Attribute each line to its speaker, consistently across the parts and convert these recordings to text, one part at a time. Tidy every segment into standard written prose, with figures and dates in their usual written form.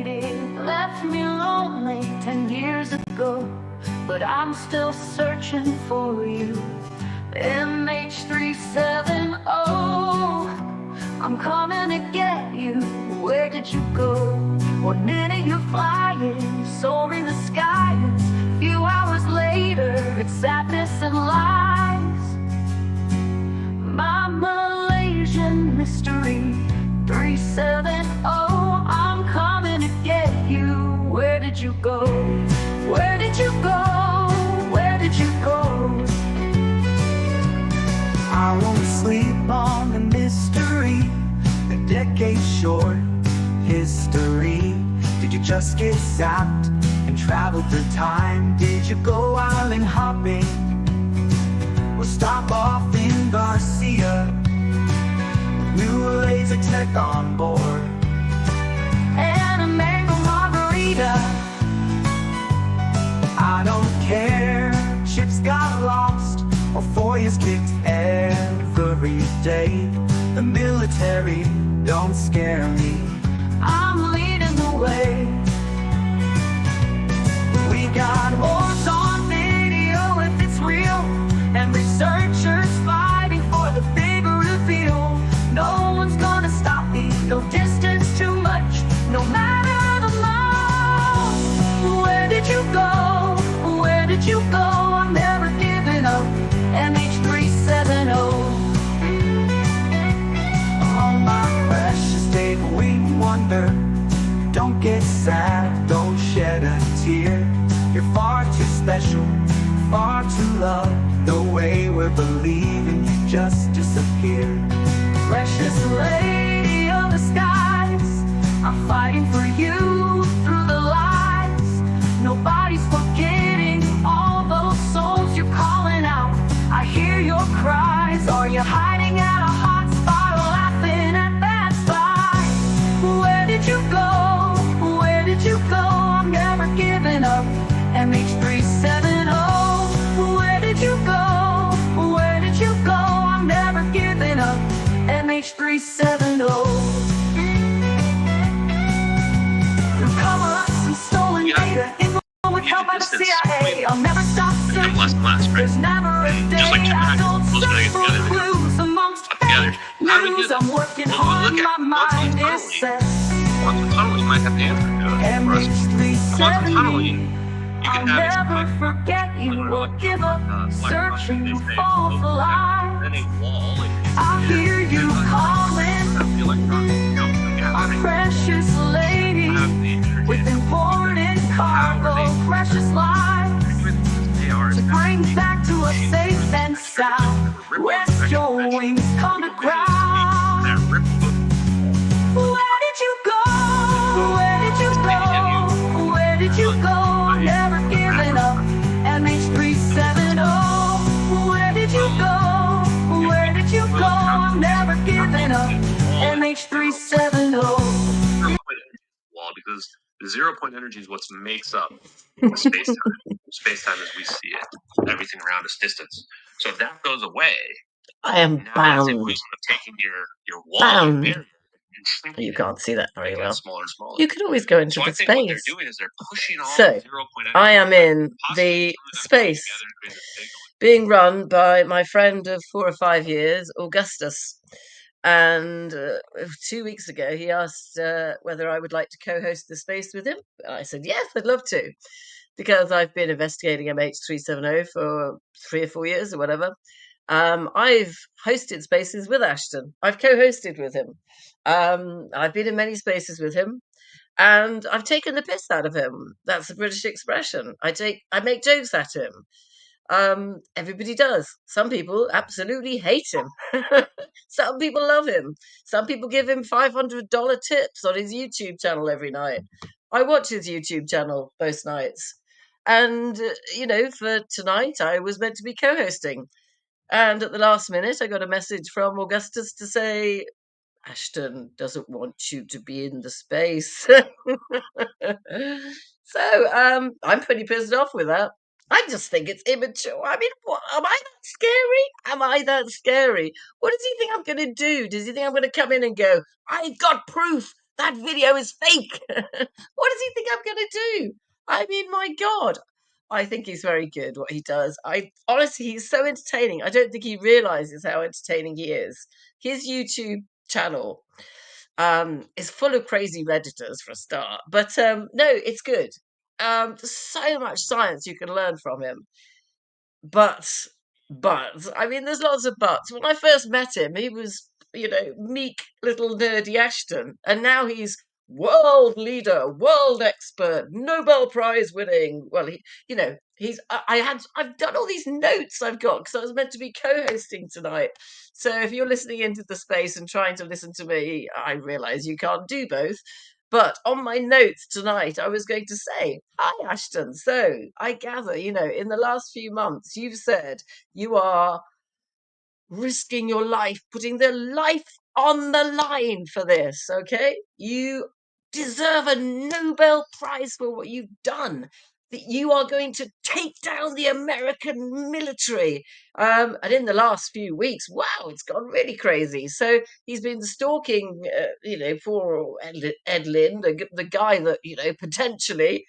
Speaker 1: faded, left me lonely 10 years ago. But I'm still searching for you. MH370, I'm coming to get you. Where did you go? One minute you're flying, soaring the skies. Few hours later, it's sadness and lies. My Malaysian mystery 370, I'm coming to get you. Where did you go? Where did you go? Where did you go? I won't sleep on the mystery, a decade short history. Did you just get zapped and travel through time? Did you go island hopping or stop off in Garcia? New laser tech on board and a mango margarita. I don't care, ships got lost or 4 years kicked every day. The military don't scare me, I'm leading the way. We got wars on video if it's real, and researchers fighting for the big reveal. No one's gonna stop me, no distance too much, no matter the miles. Where did you go? Where did you go? I'm never giving up. MH370. Oh my precious day, we wonder. Don't get sad, don't shed a tear. You're far too special, far too loved. The way we're believing you just disappear. Precious lady of the skies, I'm fighting for you through the lies. Nobody's forgetting all those souls you're calling out. I hear your cries. Are you hiding at a hot spot or laughing at bad spies? Where did you go? Where did you go? I'm never giving up. MH370. Where did you go? Where did you go? I'm never giving up. MH370. Through cover-ups and stolen data, with help by the CIA, I'll never stop searching. There's never a day I don't search for clues amongst fake news. I'm working hard, my mind is set.
Speaker 2: Quantum tunneling might have the answer to it for us. Quantum tunneling, you
Speaker 1: I'll
Speaker 2: can have
Speaker 1: never forget you or give up searching for the light.
Speaker 2: then a wall.
Speaker 1: I hear you calling,
Speaker 2: The electrons go together.
Speaker 1: our precious lady, with important cargo, precious lives, to bring back to us safe and sound. Rest your wings, come to ground. Where did you go? Where did you go? Where did you go? I'm never giving up. MH370. Where did you go? Where did you go? I'm never giving up. MH370.
Speaker 2: Wall, because the 0-point energy is what makes up space-time. Space-time as we see it, everything around us, distance. So if that goes away,
Speaker 3: I am
Speaker 2: now that's
Speaker 3: bound.
Speaker 2: equivalent of taking your wall,
Speaker 3: Bound.
Speaker 2: your barrier, and shrinking
Speaker 3: You
Speaker 2: it,
Speaker 3: can't see that very
Speaker 2: making it
Speaker 3: well.
Speaker 2: smaller and smaller.
Speaker 3: You could always go into
Speaker 2: So I
Speaker 3: the
Speaker 2: think what they're
Speaker 3: space.
Speaker 2: doing is they're pushing all
Speaker 3: So,
Speaker 2: the 0-point energy.
Speaker 3: I am in
Speaker 2: possibly
Speaker 3: the
Speaker 2: glue them
Speaker 3: space
Speaker 2: together and create a big one.
Speaker 3: being run by my friend of 4 or 5 years, Augustus. And 2 weeks ago, he asked whether I would like to co-host the space with him. I said, yes, I'd love to, because I've been investigating MH370 for 3 or 4 years or whatever. I've hosted spaces with Ashton. I've co-hosted with him. I've been in many spaces with him. And I've taken the piss out of him. That's a British expression. I make jokes at him. Everybody does. Some people absolutely hate him. Some people love him. Some people give him $500 tips on his YouTube channel every night. I watch his YouTube channel most nights. And, for tonight, I was meant to be co-hosting. And at the last minute, I got a message from Augustus to say, Ashton doesn't want you to be in the space. So I'm pretty pissed off with that. I just think it's immature. I mean, what, am I that scary? Am I that scary? What does he think I'm going to do? Does he think I'm going to come in and go, I've got proof that video is fake. What does he think I'm going to do? I mean, my God. I think he's very good what he does. I honestly, he's so entertaining. I don't think he realizes how entertaining he is. His YouTube channel is full of crazy redditors for a start, but no, it's good. There's so much science you can learn from him. But, I mean, there's lots of buts. When I first met him, he was, meek little nerdy Ashton, and now he's world leader, world expert, Nobel Prize winning. Well, I've done all these notes I've got because I was meant to be co-hosting tonight. So if you're listening into the space and trying to listen to me, I realize you can't do both. But on my notes tonight, I was going to say, hi, Ashton. So I gather, in the last few months, you've said you are risking your life, putting their life on the line for this, okay? You deserve a Nobel Prize for what you've done. That you are going to take down the American military. And in the last few weeks, wow, it's gone really crazy. So he's been stalking, poor Ed Lynn, the guy that, potentially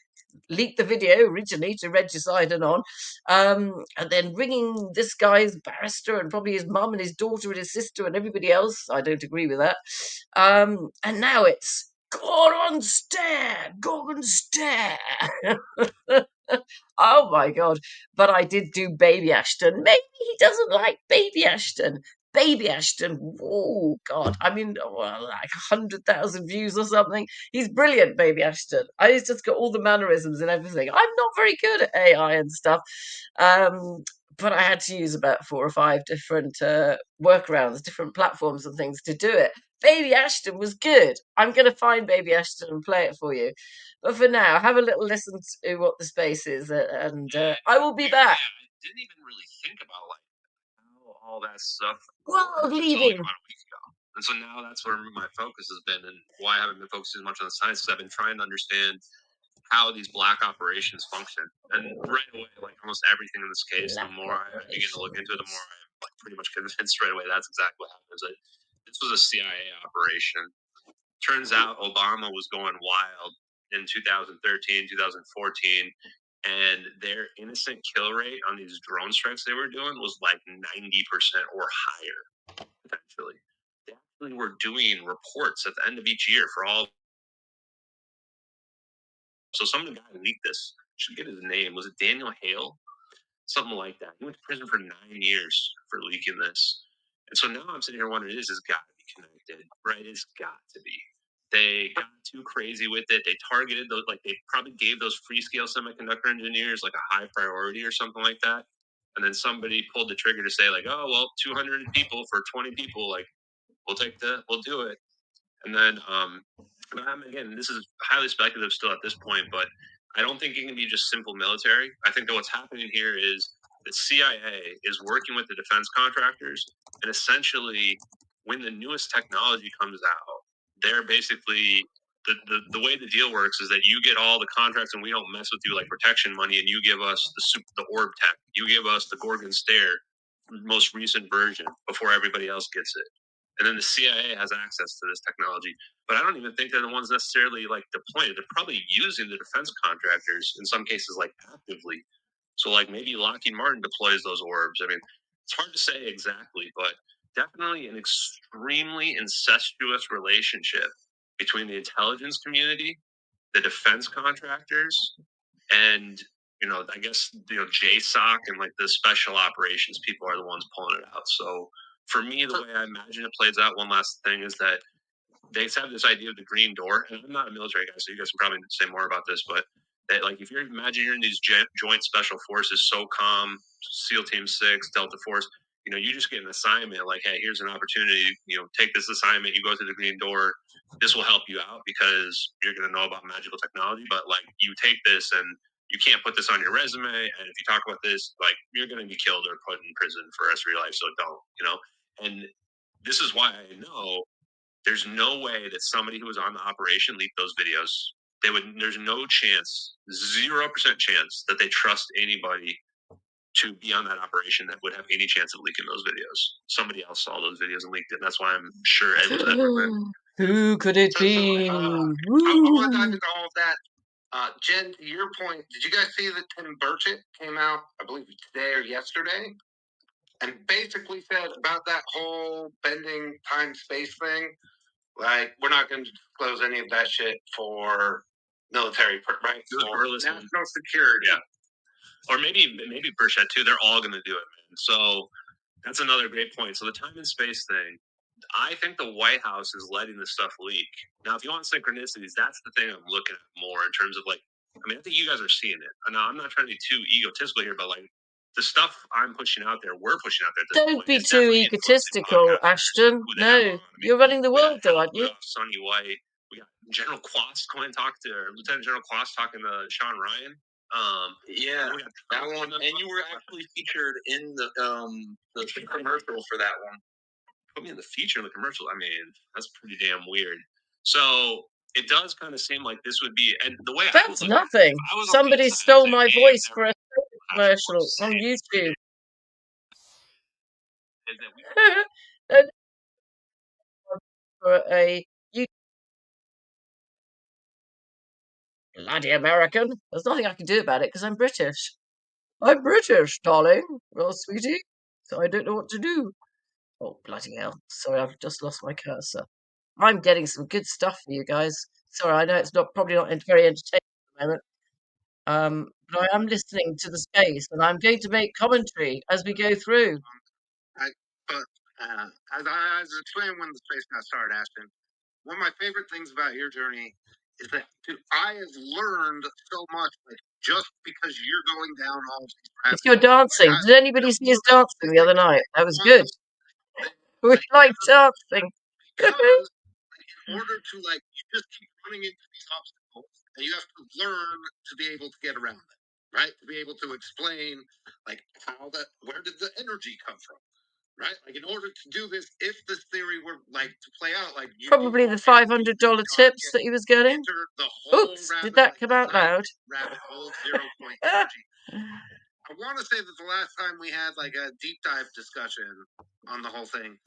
Speaker 3: leaked the video originally to Regicide and on, and then ringing this guy's barrister and probably his mum and his daughter and his sister and everybody else. I don't agree with that. And now it's Gordon Stare, Gordon Stare. Oh my God. But I did do Baby Ashton. Maybe he doesn't like Baby Ashton. Baby Ashton. Oh God. I mean, well, like 100,000 views or something. He's brilliant, Baby Ashton. He's just got all the mannerisms and everything. I'm not very good at AI and stuff. But I had to use about 4 or 5 different workarounds, different platforms and things to do it. Baby Ashton was good. I'm going to find Baby Ashton and play it for you. But for now, have a little listen to what the space is, and I will be back.
Speaker 2: I didn't even really think about like how all that stuff
Speaker 3: World
Speaker 2: until like
Speaker 3: leading.
Speaker 2: about a week ago. And so now that's where my focus has been, and why I haven't been focusing as much on the science, because I've been trying to understand how these black operations function. And right away, like almost everything in this case, the more I begin to look into it, the more I'm like pretty much convinced right away that's exactly what happens. Like, this was a CIA operation. Turns out Obama was going wild in 2013, 2014, and their innocent kill rate on these drone strikes they were doing was like 90% or higher, potentially. They actually were doing reports at the end of each year for all. So some of the guy who leaked this, should get his name. Was it Daniel Hale? Something like that. He went to prison for 9 years for leaking this. And so now I'm sitting here wondering, this has got to be connected, right? It's got to be. They got too crazy with it. They targeted those, like they probably gave those Freescale semiconductor engineers like a high priority or something like that. And then somebody pulled the trigger to say like, oh, well, 200 people for 20 people, like we'll do it. And then, again, this is highly speculative still at this point, but I don't think it can be just simple military. I think that what's happening here is the CIA is working with the defense contractors, and essentially, when the newest technology comes out, they're basically the way the deal works is that you get all the contracts and we don't mess with you like protection money, and you give us the orb tech, you give us the Gorgon Stare most recent version before everybody else gets it. And then the CIA has access to this technology. But I don't even think they're the ones necessarily like deploying it. They're probably using the defense contractors in some cases like actively. So like maybe Lockheed Martin deploys those orbs. I mean, it's hard to say exactly, but definitely an extremely incestuous relationship between the intelligence community, the defense contractors, and I guess JSOC and like the special operations people are the ones pulling it out. So for me, the way I imagine it plays out, one last thing is that they have this idea of the green door, and I'm not a military guy, so you guys can probably say more about this, but that like if you're imagining you're in these joint special forces, SOCOM, SEAL Team 6, Delta Force, you just get an assignment like, hey, here's an opportunity, take this assignment, you go through the green door, this will help you out because you're going to know about magical technology, but like you take this and you can't put this on your resume, and if you talk about this, like you're going to be killed or put in prison for the rest of your life, so don't. And this is why I know there's no way that somebody who was on the operation leaked those videos. There's no chance, 0% chance that they trust anybody to be on that operation that would have any chance of leaking those videos. Somebody else saw those videos and leaked it. And that's why I'm sure Ed was ever.
Speaker 3: Who could it
Speaker 2: So,
Speaker 3: be?
Speaker 2: I want to dive into all of that. Jen, to your point, did you guys see that Tim Burchett came out, I believe today or yesterday, and basically said about that whole bending time space thing, like, we're not going to disclose any of that shit for military, right? For national security. Yeah. Or maybe Burchett too. They're all going to do it, man. So that's another great point. So the time and space thing, I think the White House is letting this stuff leak. Now, if you want synchronicities, that's the thing I'm looking at more in terms of like, I mean, I think you guys are seeing it. And now I'm not trying to be too egotistical here, but like the stuff I'm pushing out there, we're pushing out there. At this
Speaker 3: Don't
Speaker 2: point,
Speaker 3: be
Speaker 2: is
Speaker 3: too
Speaker 2: definitely influencing
Speaker 3: egotistical,
Speaker 2: podcasters
Speaker 3: Ashton.
Speaker 2: who they have
Speaker 3: No,
Speaker 2: on. I mean,
Speaker 3: you're running the
Speaker 2: we got
Speaker 3: world, though, aren't you?
Speaker 2: Sonny White. We got General Quast going to talk to, or Lieutenant General Quast talking to Sean Ryan. Yeah, that one, and you were actually featured in the commercial for that one. Put me in the feature in the commercial. I mean, that's pretty damn weird. So it does kind of seem like this would be, and the way
Speaker 3: That's nothing. Somebody stole my voice for a commercial on YouTube. For a bloody American. There's nothing I can do about it because I'm British. I'm British, darling. Well, sweetie. So I don't know what to do. Oh, bloody hell. Sorry, I've just lost my cursor. I'm getting some good stuff for you guys. Sorry, I know it's probably not very entertaining at the moment. But I am listening to the space and I'm going to make commentary as we go through.
Speaker 2: As I was explaining when the space got started, Ashton, one of my favorite things about your journey is that I have learned so much, like just because you're going down all these rabbit
Speaker 3: If you're dancing, did anybody see us dancing the other night? That was good. We like dancing.
Speaker 2: Because in order to you just keep running into these obstacles, and you have to learn to be able to get around them, right? To be able to explain where did the energy come from, right? Like in order to do this, if this theory were to play out,
Speaker 3: Probably the $500 tips that he was getting. Oops, did that come out loud?
Speaker 2: Rabbit hole, 0 point energy. I want to say that the last time we had a deep dive discussion on the whole thing,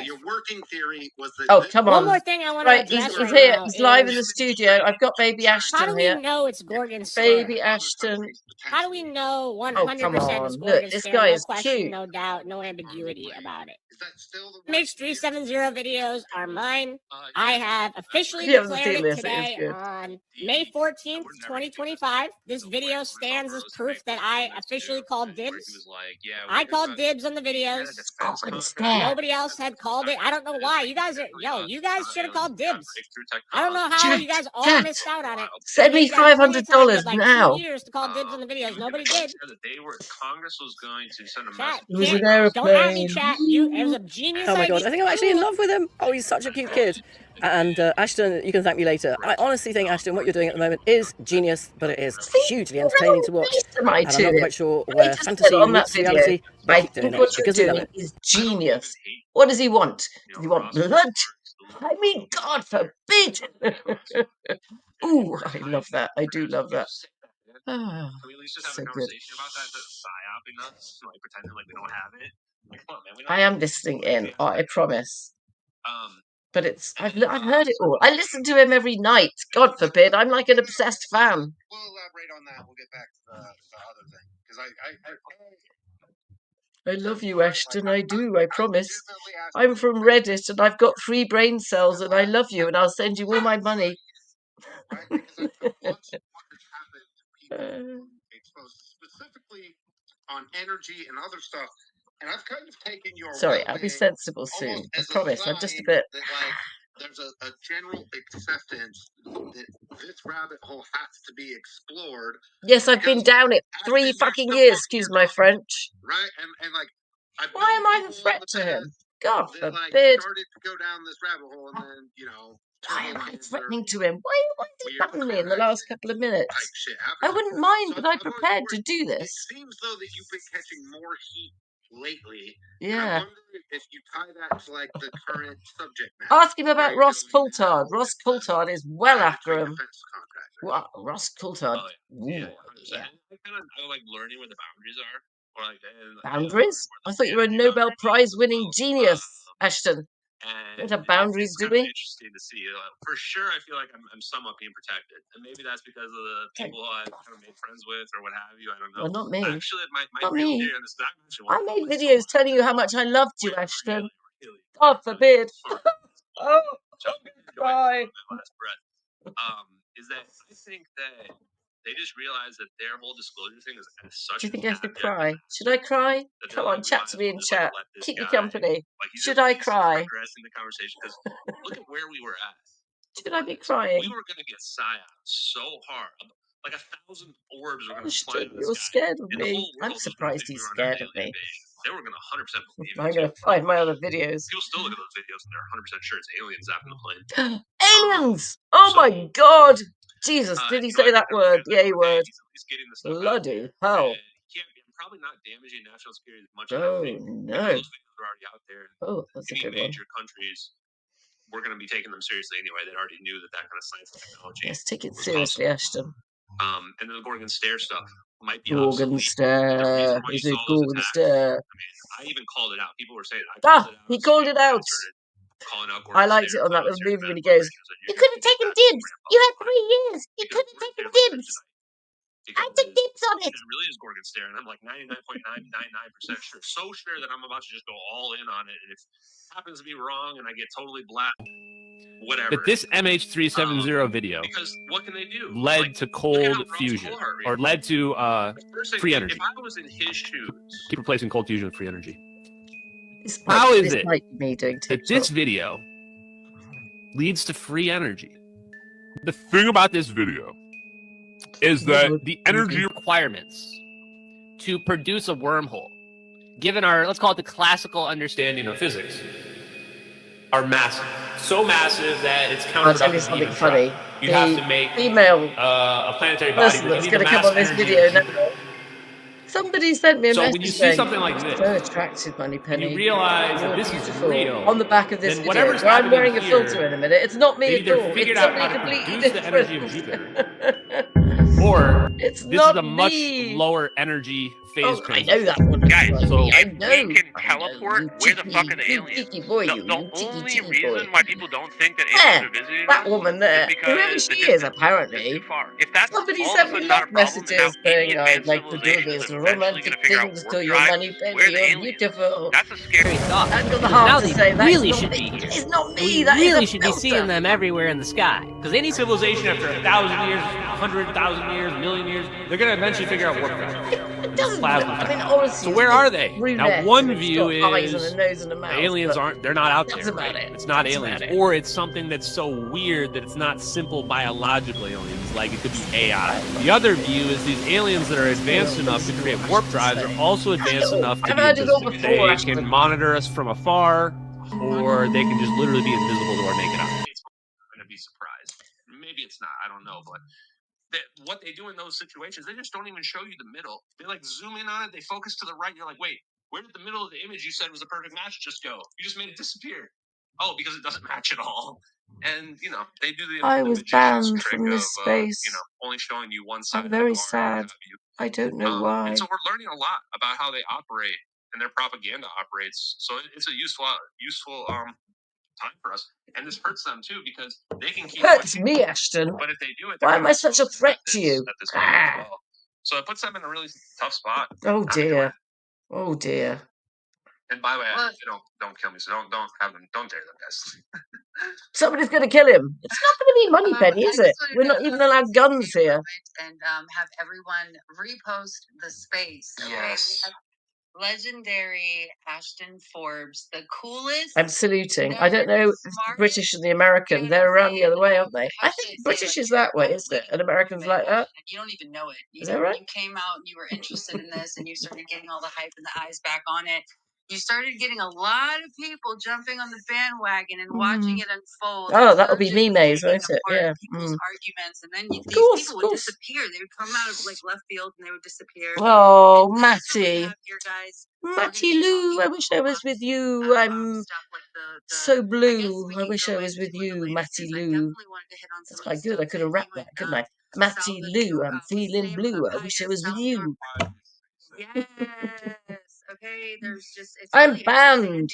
Speaker 2: your working theory was that.
Speaker 3: Oh, come on.
Speaker 4: One more thing I want to address
Speaker 3: he's
Speaker 4: right
Speaker 3: here.
Speaker 4: now
Speaker 3: He's live
Speaker 4: is,
Speaker 3: in the studio. I've got baby Ashton
Speaker 4: how do we
Speaker 3: here.
Speaker 4: know it's Gorgon's
Speaker 3: Baby
Speaker 4: scare?
Speaker 3: Ashton.
Speaker 4: How do we know 100%
Speaker 3: Oh, come on.
Speaker 4: it's
Speaker 3: Look,
Speaker 4: Gorgon's
Speaker 3: this
Speaker 4: scare?
Speaker 3: guy
Speaker 4: No
Speaker 3: is
Speaker 4: question,
Speaker 3: cute.
Speaker 4: no doubt, no ambiguity about it.
Speaker 2: Is that still the
Speaker 4: MH370 videos are mine. I have officially
Speaker 3: You haven't
Speaker 4: declared
Speaker 3: seen
Speaker 4: it
Speaker 3: this, it is
Speaker 4: today
Speaker 3: good.
Speaker 4: on May 14th, 2025. This video stands as proof that I officially called dibs. I called dibs on the videos. Nobody else had called it. I don't know why. You guys should have called dibs. I don't know how you guys all missed out on it.
Speaker 3: Send me $500
Speaker 4: You had
Speaker 3: now.
Speaker 4: 2 years to call dibs on the videos. Nobody did.
Speaker 2: Congress was going to send a
Speaker 4: Chat,
Speaker 3: It was an
Speaker 4: don't at me,
Speaker 3: aeroplane.
Speaker 4: chat. It was a genius
Speaker 5: Oh my
Speaker 4: idea.
Speaker 5: god, I think I'm actually in love with him. Oh, he's such a cute kid. And Ashton, you can thank me later. I honestly think, Ashton, what you're doing at the moment is genius, but it is hugely entertaining to watch. And I'm not quite sure where fantasy
Speaker 3: on that
Speaker 5: meets
Speaker 3: video,
Speaker 5: reality, but
Speaker 3: I
Speaker 5: keep doing
Speaker 3: think
Speaker 5: it,
Speaker 3: what you're
Speaker 5: because we love
Speaker 3: doing
Speaker 5: it.
Speaker 3: is genius. What does he want? Does he want blood? I mean, God forbid. Ooh, I love that. I do love that. Ah,
Speaker 2: Can we at least just have
Speaker 3: so
Speaker 2: a
Speaker 3: good.
Speaker 2: conversation about that? Is that psyoping us? Pretending like we don't have it? Come on, man.
Speaker 3: I am listening in. I promise.
Speaker 2: Um,
Speaker 3: But I've heard it all. I listen to him every night. God forbid. I'm like an obsessed fan.
Speaker 2: We'll elaborate on that. We'll get back to the other thing because
Speaker 3: I love you, Ashton. I do. I promise. I'm from Reddit and I've got 3 brain cells and I love you and I'll send you all my money.
Speaker 2: Right? Because what has happened to people exposed specifically on energy and other stuff, and I've kind of taken your
Speaker 3: Sorry, I'll be sensible soon. I promise. I'm just a bit.
Speaker 2: that, there's a general acceptance that this rabbit hole has to be explored.
Speaker 3: Yes, I've been down it 3 fucking years. Excuse my French.
Speaker 2: Right, and
Speaker 3: why am I a threat to him? God
Speaker 2: that,
Speaker 3: forbid.
Speaker 2: started to go down this rabbit hole, and then
Speaker 3: Why am I threatening to him? Why is he button me in the last couple of minutes? I wouldn't mind, but I'm prepared to do this.
Speaker 2: It seems though that you've been catching more heat lately.
Speaker 3: Yeah.
Speaker 2: I wonder if you tie that to the current subject matter.
Speaker 3: Ask him about Ross Coulthard. Ross Coulthard is well after him. Wow, Ross Coulthard.
Speaker 2: Yeah. I like learning where the boundaries are.
Speaker 3: Boundaries? I thought you were a Nobel Prize winning genius, Ashton.
Speaker 2: And
Speaker 3: don't have boundaries,
Speaker 2: it's
Speaker 3: do
Speaker 2: kind of
Speaker 3: we?
Speaker 2: interesting to see. For sure, I feel like I'm somewhat being protected, and maybe that's because of the people I've kind of made friends with or what have you. I don't know.
Speaker 3: Well, not me.
Speaker 2: Actually, my
Speaker 3: Not
Speaker 2: real
Speaker 3: me.
Speaker 2: theory on this is
Speaker 3: I made videos telling you how much I loved you, Ashton. God forbid. Oh, I'm gonna cry.
Speaker 2: My last breath. Is that I think that they just realize that their whole disclosure thing is such.
Speaker 3: Do you think I should cry? Should I cry? Come on, chat to me in chat. Keep me company. Should I cry?
Speaker 2: Progressing the conversation because look at where we were at.
Speaker 3: Should I be crying?
Speaker 2: We were going to get psyops so hard. Like 1,000 orbs were going to fly
Speaker 3: Ashton,
Speaker 2: in the
Speaker 3: you're
Speaker 2: sky.
Speaker 3: scared of
Speaker 2: And the
Speaker 3: me.
Speaker 2: whole world
Speaker 3: I'm
Speaker 2: was gonna
Speaker 3: surprised
Speaker 2: think we
Speaker 3: he's
Speaker 2: were under
Speaker 3: scared of me.
Speaker 2: invasion. They were going to 100% believe it.
Speaker 3: I'm going to find my other videos.
Speaker 2: People still look at those videos and they're 100% sure it's aliens zapping the plane.
Speaker 3: Aliens! Oh my God! Jesus, did he say that word? The A word. Bloody hell.
Speaker 2: I'm probably not damaging national security as much
Speaker 3: as I think. No.
Speaker 2: Those videos are already out there.
Speaker 3: Oh, that's a good one.
Speaker 2: Major countries, we're going to be taking them seriously anyway. They already knew that kind of science and technology.
Speaker 3: Yes, take it seriously, Ashton.
Speaker 2: And then the Gorgon Stare stuff might be
Speaker 3: Gorgon Stare. Is it Gorgon Stare?
Speaker 2: I mean, I even called it out. People were saying
Speaker 3: he called it out. I liked it on that little movie when he goes, "You could have taken dibs. You had 3 years. You could have taken dibs. I took dibs on it."
Speaker 2: It really is Gorgon Stare, and I'm like 99.999% sure. So sure that I'm about to just go all in on it. And if it happens to be wrong and I get totally black, whatever.
Speaker 6: But this MH370 video
Speaker 2: because what can they do?
Speaker 6: led to cold fusion, or led to free energy.
Speaker 2: If I was in his shoes,
Speaker 6: keep replacing cold fusion with free energy.
Speaker 3: How is it that
Speaker 6: this video leads to free energy? The thing about this video is that the energy requirements to produce a wormhole, given our, let's call it the classical understanding of physics, are massive. So massive that it's counterproductive to even try. You have to make a planetary body
Speaker 3: that's going to come on this video now. Somebody sent me a message.
Speaker 6: So when you see something like this,
Speaker 3: so attractive, Moneypenny,
Speaker 6: you realize that this is real.
Speaker 3: On the back of this video, where I'm wearing a filter in a minute. It's not me at all.
Speaker 6: Figured out how to produce the energy of Jupiter, or this is a much lower energy phase transition.
Speaker 3: I know that one.
Speaker 7: Guys,
Speaker 6: so
Speaker 7: if we can teleport, where the fuck are the aliens? The only reason why people don't think that aliens are visiting
Speaker 3: that
Speaker 7: us
Speaker 3: woman there,
Speaker 7: is because
Speaker 3: whoever she is, apparently.
Speaker 7: If that's
Speaker 3: Somebody
Speaker 7: all
Speaker 3: sent
Speaker 7: of a
Speaker 3: me
Speaker 7: sudden not
Speaker 3: love
Speaker 7: a problem, then
Speaker 3: messages
Speaker 7: now
Speaker 3: saying
Speaker 7: any
Speaker 3: I'd
Speaker 7: advanced
Speaker 3: like to do
Speaker 7: civilization
Speaker 3: this
Speaker 7: is eventually
Speaker 3: romantic
Speaker 7: gonna figure out
Speaker 3: things
Speaker 7: warp
Speaker 3: to your
Speaker 7: drive.
Speaker 3: Moneypenny.
Speaker 7: Where are the
Speaker 3: You're
Speaker 7: aliens?
Speaker 3: beautiful.
Speaker 7: That's a scary thought.
Speaker 3: I've got the heart to say that.
Speaker 8: Really should be here.
Speaker 3: It's not me.
Speaker 8: We
Speaker 3: That
Speaker 8: really
Speaker 3: is a
Speaker 8: should be
Speaker 3: filter.
Speaker 8: seeing them everywhere in the sky. Because any civilization after 1,000 years, 100,000 years, a million years, they're going to eventually figure out warp drive.
Speaker 3: It doesn't. I mean, honestly.
Speaker 6: So where are they?
Speaker 3: Brunette,
Speaker 6: Now, one
Speaker 3: and it's
Speaker 6: view
Speaker 3: got eyes
Speaker 6: is
Speaker 3: and a nose and a mouth,
Speaker 6: aliens
Speaker 3: but
Speaker 6: they're not out
Speaker 3: that's
Speaker 6: there.
Speaker 3: about
Speaker 6: Right?
Speaker 3: it.
Speaker 6: It's not
Speaker 3: That's
Speaker 6: aliens.
Speaker 3: about it.
Speaker 6: Or it's something that's so weird that it's not simple biological aliens, like it could be AI. The other view is these aliens that are advanced enough to create warp drives are also advanced enough to be invisible. They can monitor us from afar, or they can just literally be invisible to our naked eye.
Speaker 2: I'm gonna be surprised. Maybe it's not. I don't know, but what they do in those situations, they just don't even show you the middle. They like zoom in on it. They focus to the right. You're like, wait, where did the middle of the image you said was a perfect match just go? You just made it disappear. Oh, because it doesn't match at all. And they do the.
Speaker 3: I was banned from this space.
Speaker 2: Only showing you one side.
Speaker 3: I'm very sad. I don't know why.
Speaker 2: And so we're learning a lot about how they operate and their propaganda operates. So it's a useful time for us, and this hurts them too because they can keep.
Speaker 3: Hurts me, Ashton.
Speaker 2: But if they do it,
Speaker 3: why am I such a threat to you?
Speaker 2: Well. So it puts them in a really tough spot.
Speaker 3: Oh dear. Oh dear.
Speaker 2: And by the way, don't kill me. So don't have them. Don't dare them, guys.
Speaker 3: Somebody's going to kill him. It's not going to be Moneypenny, is it? We're not even allowed guns here.
Speaker 9: And have everyone repost the space.
Speaker 2: Yes.
Speaker 9: Legendary Ashton Forbes, the coolest.
Speaker 3: I'm saluting. I don't know if the British and the American, they're around the other way, aren't they? I think British is that way, isn't it? And Americans like that.
Speaker 9: You don't even know it.
Speaker 3: Is that right?
Speaker 9: You came out and you were interested in this and you started getting all the hype and the eyes back on it. You started getting a lot of people jumping on the bandwagon and watching it unfold.
Speaker 3: Oh, that'll be me, Maze, won't it? Yeah.
Speaker 9: People's arguments, and then these people would disappear. They would come out of left field and they would disappear.
Speaker 3: Oh, Matty. Matty Lou, I wish I was with you. I'm so blue. I wish I was with you, Matty Lou. That's quite good. I could have rapped that, couldn't I? Matty Lou, I'm feeling blue. I wish I was with you.
Speaker 9: Yes. Okay. There's just.
Speaker 3: I'm banned.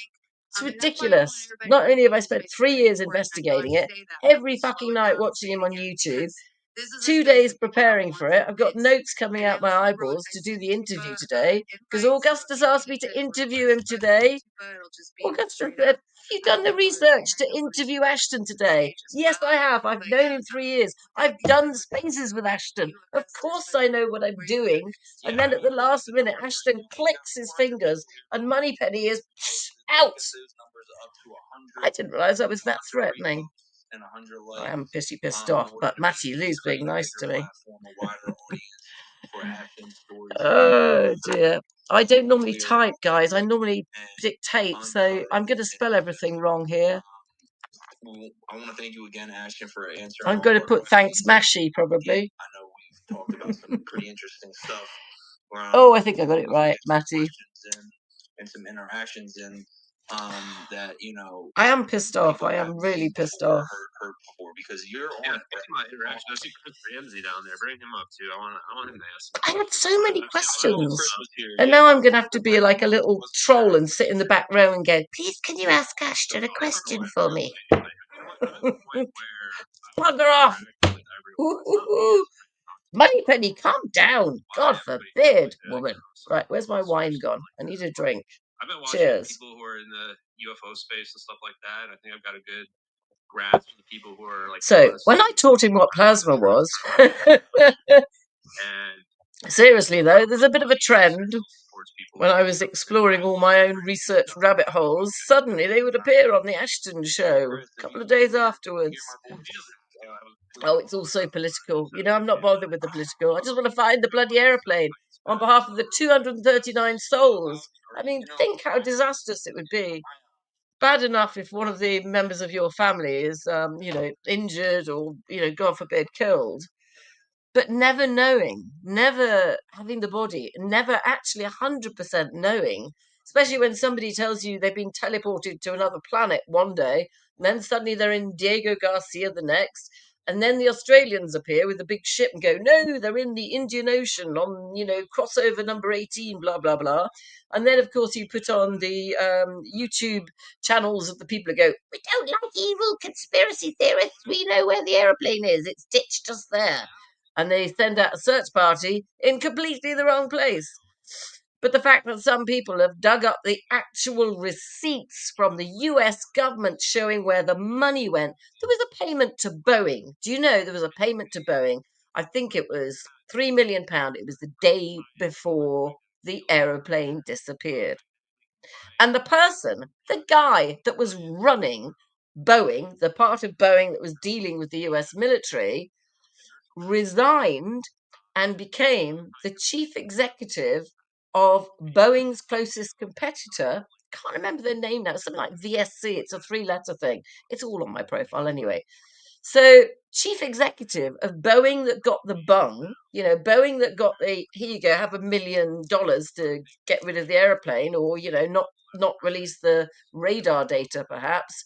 Speaker 3: It's ridiculous. Not only have I spent 3 years investigating it, every fucking night watching him on YouTube, 2 days preparing for it. I've got notes coming out my eyeballs to do the interview today because Augustus asked me to interview him today. Augustus said, have you done the research to interview Ashton today? Yes, I have. I've known him 3 years. I've done spaces with Ashton. Of course I know what I'm doing. And then at the last minute, Ashton clicks his fingers and Moneypenny is out. I didn't realise I was that threatening. I am pissed off, but Matty Lou's being nice to me. Oh dear. I don't normally type, guys. I normally dictate, so I'm going to spell everything wrong here.
Speaker 1: I want to thank you again, Ashton, for answering.
Speaker 3: I'm going to put thanks Mashy, probably.
Speaker 1: I know we talked about some pretty interesting stuff.
Speaker 3: Oh, I think I got it right, Matty.
Speaker 1: And some interactions and that, you know,
Speaker 3: I am pissed off. I am really pissed off.
Speaker 1: Heard before because you're on
Speaker 2: my interaction. I see Chris Ramsey down there. Bring him up too. I want him to ask.
Speaker 3: I had so many questions, and now I'm going to have to be like a little troll and sit in the back row and go, "Please, can you ask Ashton a question for me?" Bugger off! Moneypenny, calm down. God forbid, woman. Right, where's my wine gone? I need a drink.
Speaker 2: I've been watching
Speaker 3: Cheers.
Speaker 2: people who are in the UFO space and stuff like that. I think I've got a good grasp of the people who are like.
Speaker 3: So when I taught him what plasma was, seriously though, there's a bit of a trend. When I was exploring all my own research rabbit holes, suddenly they would appear on the Ashton show a couple of days afterwards. Oh, it's all so political. You know, I'm not bothered with the political. I just want to find the bloody aeroplane on behalf of the 239 souls. I mean, think how disastrous it would be. Bad enough if one of the members of your family is, injured or, God forbid, killed. But never knowing, never having the body, never actually 100% knowing, especially when somebody tells you they've been teleported to another planet one day, and then suddenly they're in Diego Garcia the next, and then the Australians appear with a big ship and go, no, they're in the Indian Ocean on, crossover number 18, blah, blah, blah. And then, of course, you put on the YouTube channels of the people who go, we don't like evil conspiracy theorists. We know where the aeroplane is. It's ditched just there. And they send out a search party in completely the wrong place. But the fact that some people have dug up the actual receipts from the US government showing where the money went. There was a payment to Boeing. Do you know there was a payment to Boeing? I think it was £3 million. It was the day before the aeroplane disappeared. And the guy that was running Boeing, the part of Boeing that was dealing with the US military, resigned and became the chief executive of Boeing's closest competitor. Can't remember their name now. Something like VSC. It's a 3-letter thing. It's all on my profile anyway. So, chief executive of Boeing that got the bung, Boeing that got the, here you go, have $1 million to get rid of the aeroplane or, not release the radar data perhaps.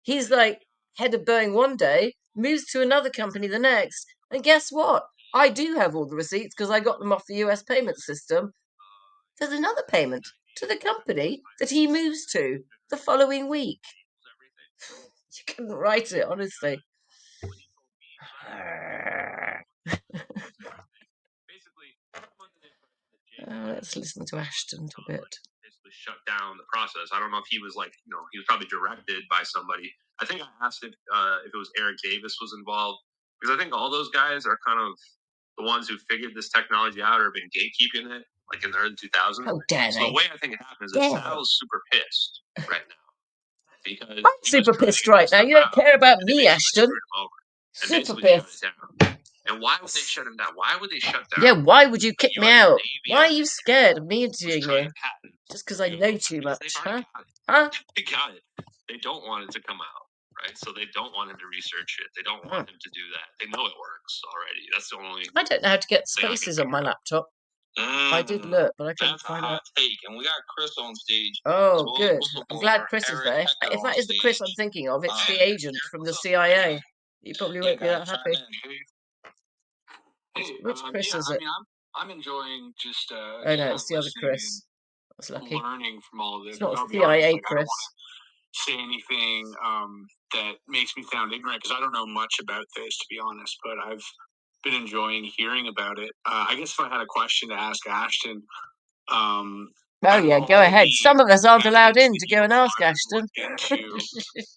Speaker 3: He's like head of Boeing one day, moves to another company the next. And guess what? I do have all the receipts because I got them off the US payment system. There's another payment to the company that he moves to the following week. You couldn't write it, honestly. Let's listen to Ashton a bit.
Speaker 2: Basically shut down the process. I don't know if he was he was probably directed by somebody. I think I asked if it was Eric Davis was involved because I think all those guys are kind of the ones who figured this technology out or have been gatekeeping it, like in the early 2000s.
Speaker 3: Oh, damn
Speaker 2: so the way I think it happens is Sal's super pissed right now because
Speaker 3: I'm super pissed right now. You don't care about me, Ashton. Super pissed.
Speaker 2: And why would they shut him down? Why would they shut down?
Speaker 3: Yeah, why would you kick me out? Why are you scared of me interviewing you? Just because I know too much, huh? Huh?
Speaker 2: They got it. They don't want it to come out, right? So they don't want him to research it. They don't want him to do that. They know it works already. That's the only.
Speaker 3: I don't know how to get spaces on my laptop. I did look, but I couldn't find it.
Speaker 1: And we got Chris on stage.
Speaker 3: Oh, good. I'm glad Chris is there. If that is the Chris I'm thinking of, it's the agent from the CIA. You probably won't be that happy. Which Chris is it?
Speaker 10: I'm enjoying just.
Speaker 3: Oh no, it's the other Chris. That's lucky.
Speaker 10: Learning from all of this.
Speaker 3: It's not CIA Chris.
Speaker 10: say anything that makes me sound ignorant, because I don't know much about this, to be honest, but I've been enjoying hearing about it. I guess if I had a question to ask Ashton,
Speaker 3: oh yeah, go ahead. Some of us aren't allowed in to go and ask Ashton.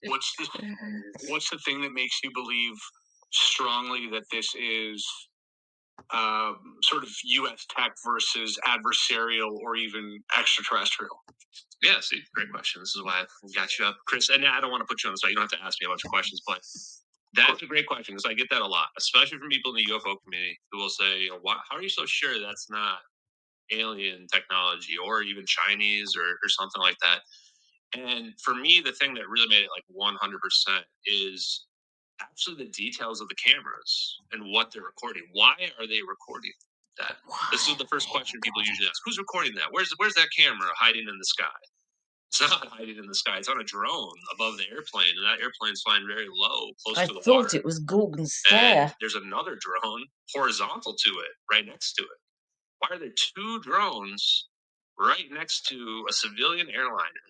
Speaker 10: What's the thing that makes you believe strongly that this is sort of U.S. tech versus adversarial or even extraterrestrial?
Speaker 2: Yeah, see, great question. This is why I got you up, Chris. And I don't want to put you on the spot. You don't have to ask me a bunch of questions, but that's a great question because I get that a lot, especially from people in the UFO community who will say, you know, how are you so sure that's not alien technology or even Chinese or something like that? And for me, the thing that really made it like 100% is actually the details of the cameras and what they're recording. Why are they recording that? This is the first question people usually ask. Who's recording that? Where's that camera hiding in the sky? It's not hiding in the sky. It's on a drone above the airplane, and that airplane's flying very low, close to the water.
Speaker 3: I thought it was Gorgon's Stare.
Speaker 2: And there's another drone horizontal to it, right next to it. Why are there two drones right next to a civilian airliner?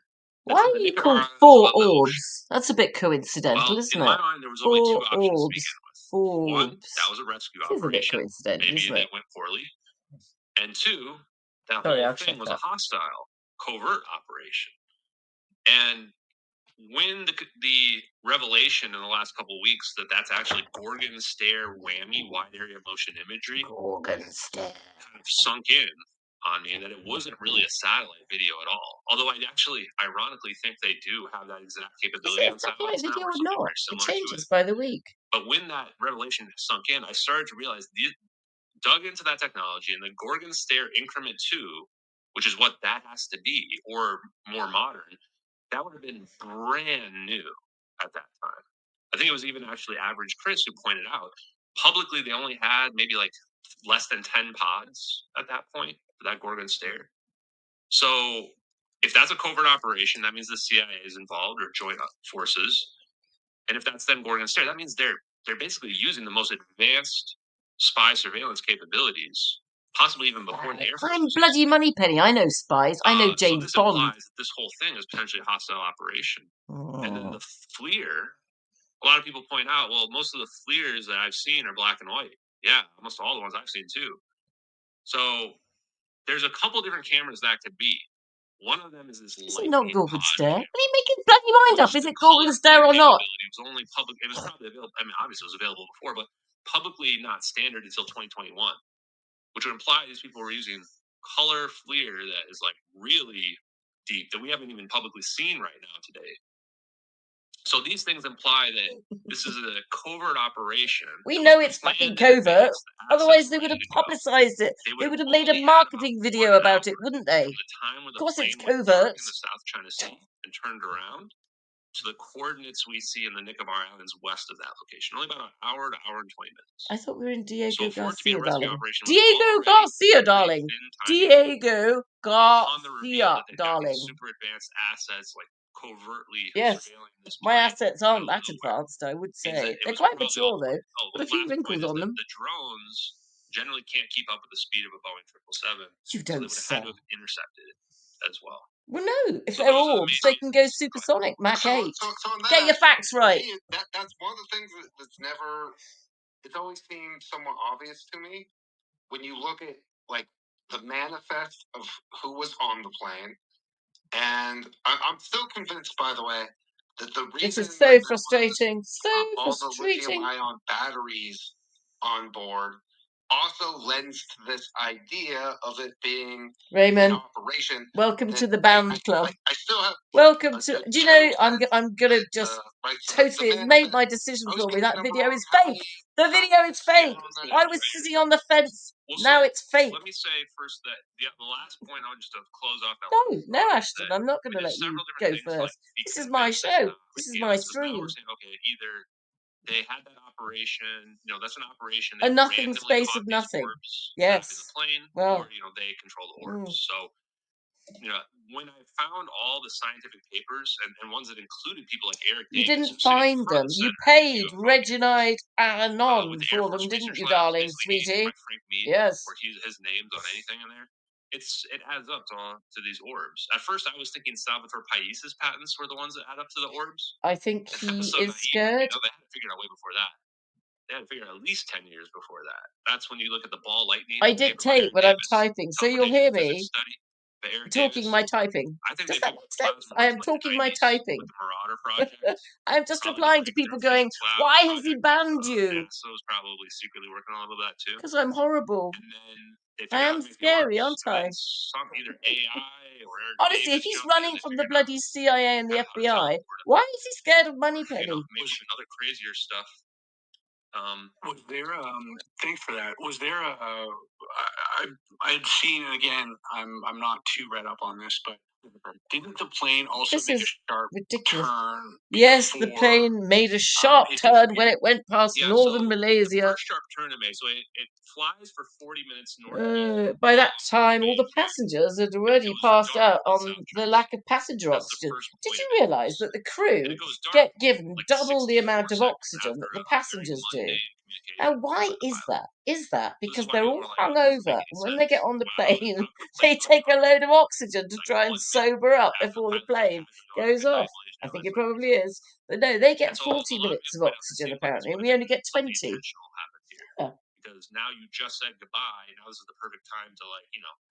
Speaker 3: Why are you called Four Orbs? That's a bit coincidental,
Speaker 2: well,
Speaker 3: isn't
Speaker 2: in
Speaker 3: it?
Speaker 2: my mind, there was only two options to begin with.
Speaker 3: Forbes.
Speaker 2: One, that was a rescue
Speaker 3: This is a bit
Speaker 2: operation.
Speaker 3: coincidental,
Speaker 2: Maybe
Speaker 3: isn't
Speaker 2: that
Speaker 3: it?
Speaker 2: went poorly. And two, that
Speaker 3: Sorry,
Speaker 2: whole
Speaker 3: I'll
Speaker 2: thing
Speaker 3: shut
Speaker 2: was
Speaker 3: up.
Speaker 2: a hostile, covert operation. And when the revelation in the last couple of weeks that that's actually Gorgon Stare whammy wide area motion imagery
Speaker 3: Gorgon Stare
Speaker 2: kind of sunk in on me, and that it wasn't really a satellite video at all. Although I actually, ironically, think they do have that exact capability on satellites now, or something very similar to it.
Speaker 3: It changes by the week.
Speaker 2: But when that revelation sunk in, I started to realize, dug into that technology, and the Gorgon Stare Increment 2, which is what that has to be, or more modern, that would have been brand new at that time. I think it was even actually Average Chris who pointed out, publicly they only had maybe like less than 10 pods at that point for that Gorgon Stare. So if that's a covert operation, that means the CIA is involved, or joint forces. And if that's them Gorgon Stare, that means they're basically using the most advanced spy surveillance capabilities, possibly even before the Air Force.
Speaker 3: I'm bloody Moneypenny. I know spies. I know James
Speaker 2: so this
Speaker 3: Bond.
Speaker 2: implies that this whole thing is potentially a hostile operation. And then the FLIR, a lot of people point out, well, most of the FLIRs that I've seen are black and white. Yeah, almost all the ones I've seen too. So there's a couple different cameras that could be. One of them is this
Speaker 3: Is it not Gorgon Stare?
Speaker 2: camera.
Speaker 3: What are you making bloody mind up? Is it Gorgon Stare or not?
Speaker 2: It was only public. It was probably available. I mean, obviously it was available before, but publicly not standard until 2021, which would imply these people were using color FLIR that is like really deep that we haven't even publicly seen right now today. So these things imply that this is a covert operation.
Speaker 3: We know it's fucking covert. Otherwise, they would have publicized it. They would have made a marketing video about it, wouldn't they?
Speaker 2: From the time when
Speaker 3: Of course, it's
Speaker 2: plane went dark
Speaker 3: covert.
Speaker 2: in the South China Sea and turned around to the coordinates we see in the Nicobar Islands west of that location. Only about an hour to hour and 20 minutes.
Speaker 3: I thought we were in Diego
Speaker 2: So for it to be a
Speaker 3: Garcia,
Speaker 2: rescue
Speaker 3: darling.
Speaker 2: operation,
Speaker 3: Diego Garcia, darling. Diego
Speaker 2: upon the reveal
Speaker 3: Garcia,
Speaker 2: that they have
Speaker 3: darling.
Speaker 2: these super advanced assets, like covertly
Speaker 3: Yes,
Speaker 2: surveilling this
Speaker 3: my
Speaker 2: plane
Speaker 3: assets aren't
Speaker 2: out of
Speaker 3: that
Speaker 2: nowhere.
Speaker 3: advanced, I would
Speaker 2: Means that
Speaker 3: say.
Speaker 2: it
Speaker 3: They're
Speaker 2: was
Speaker 3: quite
Speaker 2: probably
Speaker 3: mature,
Speaker 2: all-
Speaker 3: though.
Speaker 2: Oh,
Speaker 3: Got a
Speaker 2: the
Speaker 3: few
Speaker 2: last
Speaker 3: wrinkles
Speaker 2: point is
Speaker 3: on
Speaker 2: that
Speaker 3: them.
Speaker 2: the drones generally can't keep up with the speed of a Boeing 777.
Speaker 3: You
Speaker 2: So they
Speaker 3: don't
Speaker 2: would have
Speaker 3: say.
Speaker 2: had to have intercepted it as well.
Speaker 3: Well, no. If
Speaker 2: So
Speaker 3: they're
Speaker 2: those are the
Speaker 3: orbs,
Speaker 2: main
Speaker 3: they can go
Speaker 2: reasons.
Speaker 3: supersonic, Mach 8.
Speaker 10: So on that
Speaker 3: Get your facts
Speaker 10: aspect,
Speaker 3: right.
Speaker 10: to me, that's one of the things that's never. It's always seemed somewhat obvious to me when you look at like the manifest of who was on the plane, and I'm still convinced, by the way, that the reason
Speaker 3: This is so frustrating. So
Speaker 10: all the
Speaker 3: frustrating.
Speaker 10: lithium-ion batteries on board also lends to this idea of it being an
Speaker 3: Raymond,
Speaker 10: operation.
Speaker 3: welcome
Speaker 10: that
Speaker 3: to the band club.
Speaker 10: I still have.
Speaker 3: Welcome to. Do you know? I'm gonna just
Speaker 10: Right, so
Speaker 3: totally. It's made my decision for me. That video is fake. The video is fake. I was sitting on the fence.
Speaker 2: Well,
Speaker 3: Now
Speaker 2: so
Speaker 3: it's fake.
Speaker 2: Let me say first that the last point I want just to close off that.
Speaker 3: No, Ashton. I'm not going to let you go first. This is my show. This is my stream.
Speaker 2: We're saying, okay, either they had that operation, that's an operation.
Speaker 3: A nothing space of nothing. Yes.
Speaker 2: In the plane,
Speaker 3: well,
Speaker 2: or they control the orbs. So, when I found all the scientific papers and ones that included people like Eric
Speaker 3: you
Speaker 2: Davis,
Speaker 3: didn't find them. You paid Reginald Anon
Speaker 2: with the
Speaker 3: for
Speaker 2: Air
Speaker 3: them,
Speaker 2: Force
Speaker 3: didn't
Speaker 2: Research
Speaker 3: you,
Speaker 2: Labs,
Speaker 3: darling,
Speaker 2: basically
Speaker 3: sweetie?
Speaker 2: by Frank Mead,
Speaker 3: Yes.
Speaker 2: where his name's on anything in there. it adds up to these orbs. At first, I was thinking Salvatore Pais' patents were the ones that add up to the orbs.
Speaker 3: I think
Speaker 2: I'm
Speaker 3: he
Speaker 2: so
Speaker 3: is
Speaker 2: naive.
Speaker 3: scared.
Speaker 2: They had to figure it out way before that. They had to figure it out at least 10 years before that. That's when you look at the ball lightning.
Speaker 3: I dictate when I'm typing, so you'll hear me talking my typing. Does that make sense? I am talking my typing.
Speaker 2: With the Marauder project.
Speaker 3: I'm just replying to people going, why has he banned you?
Speaker 2: NASA was probably secretly working on a little bit of that too.
Speaker 3: Because I'm horrible.
Speaker 2: And then
Speaker 3: I am scary, aren't I?
Speaker 2: Some either AI or Eric
Speaker 3: Honestly,
Speaker 2: Davis
Speaker 3: if he's
Speaker 2: jumped in,
Speaker 3: running
Speaker 2: they
Speaker 3: from the
Speaker 2: figured out
Speaker 3: bloody CIA and the
Speaker 2: how to tell
Speaker 3: FBI,
Speaker 2: him
Speaker 3: why is he scared of Moneypenny?
Speaker 2: maybe even other crazier stuff.
Speaker 10: Was there thanks for that. Was there I'd seen, and again, I'm not too read up on this, but didn't the plane also
Speaker 3: This
Speaker 10: make
Speaker 3: is
Speaker 10: a sharp
Speaker 3: ridiculous.
Speaker 10: turn?
Speaker 3: Yes, the plane made a sharp turn when it went past northern
Speaker 2: The
Speaker 3: Malaysia.
Speaker 2: first sharp turn it made, so it flies for 40 minutes northeast.
Speaker 3: By that time, all the passengers had already passed out on the lack of passenger oxygen. Did you realise that the crew get given double the amount of oxygen that the passengers do? And why is that? Is that because they're all hungover, and when they get on the plane, they take a load of oxygen to try and sober up before the plane goes off? I think it probably is. But no, they get 40 minutes of oxygen, apparently, and we only get 20. Yeah.
Speaker 2: Because now you just said goodbye. Now this is the perfect time to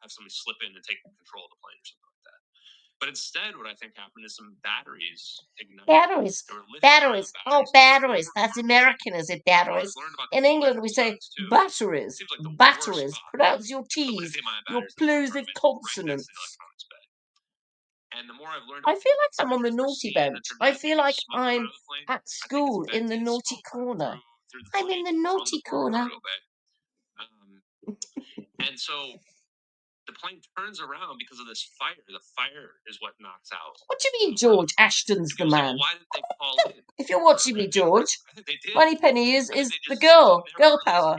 Speaker 2: have somebody slip in and take control of the plane or something like that. But instead, what I think happened is some batteries ignited.
Speaker 3: Batteries. Oh, batteries. That's American, is it? Batteries. In England, we say batteries. Batteries. Pronounce your T's, your plosive consonants.
Speaker 2: And the more I've learned,
Speaker 3: I feel like I'm on the naughty bench. I feel like I'm at school in the naughty corner. I'm in the naughty corner.
Speaker 2: And so the plane turns around because of this fire. The fire is what knocks out.
Speaker 3: What do you mean George Ashton's the man?
Speaker 2: Why did they call in?
Speaker 3: If you're watching me, George, Moneypenny is the girl power.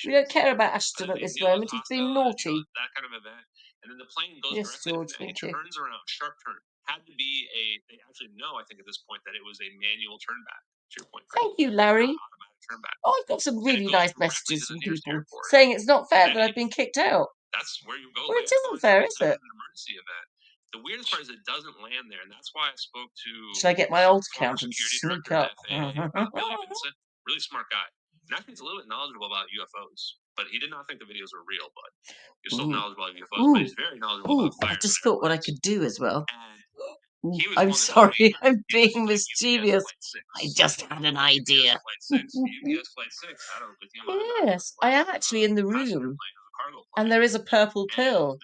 Speaker 3: We don't care about Ashton at this moment. He's been naughty.
Speaker 2: That kind of event. And then the plane goes
Speaker 3: Yes, George, thank you.
Speaker 2: turns around, sharp turn. Had to be they actually know, I think, at this point that it was a manual turn back, to your point.
Speaker 3: Thank you, Larry.
Speaker 2: Automatic turn back.
Speaker 3: Oh, I've got some really nice messages from people saying it's not fair that I've been kicked out.
Speaker 2: That's where you go.
Speaker 3: Well, it isn't fair, is it?
Speaker 2: An emergency event. The weirdest part is it doesn't land there, and that's why I spoke to.
Speaker 3: Should I get my old account and sneak up?
Speaker 2: Really smart guy. And actually, he's a little bit knowledgeable about UFOs, but he did not think the videos were real. But he's still knowledgeable about UFOs. But he's very knowledgeable about fire.
Speaker 3: I just thought what I could do as well.
Speaker 2: And
Speaker 3: I'm sorry, I'm being mischievous. I just had an idea.
Speaker 2: UPS Flight 6 had a lithium-ion
Speaker 3: Yes, I am actually in the room. And there is a purple pill.